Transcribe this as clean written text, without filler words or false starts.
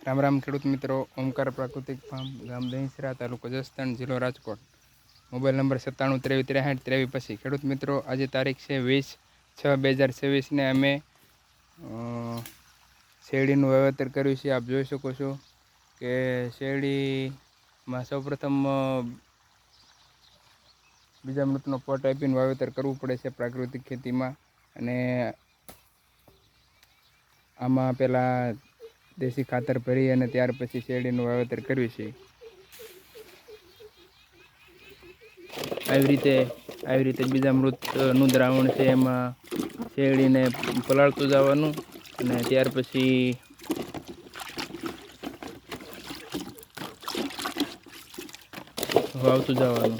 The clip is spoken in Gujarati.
રામ રામ ખેડૂત મિત્રો, ઓમકાર પ્રાકૃતિક ફાર્મ, ગામ દહીંસરા, તાલુકો જસદણ, જિલ્લો રાજકોટ. Mobile number 97 23 63 80. ખેડૂત મિત્રો, આજે તારીખ છે 20/6/2024 અમે શેરડીનું વાવેતર કર્યું છે. આપ જોઈ શકો છો કે શેરડીમાં સૌપ્રથમ બીજામૃતનો પોટ આપીને વાવેતર કરવું પડે છે પ્રાકૃતિક ખેતીમાં. અને આમાં પહેલાં દેશી ખાતર ભરી અને ત્યાર પછી શેરડીનું વાવેતર કર્યું છે. આવી રીતે બીજામૃતનું દ્રાવણ છે એમાં શેરડીને પલાળતું જવાનું અને ત્યાર પછી વાવતું જવાનું.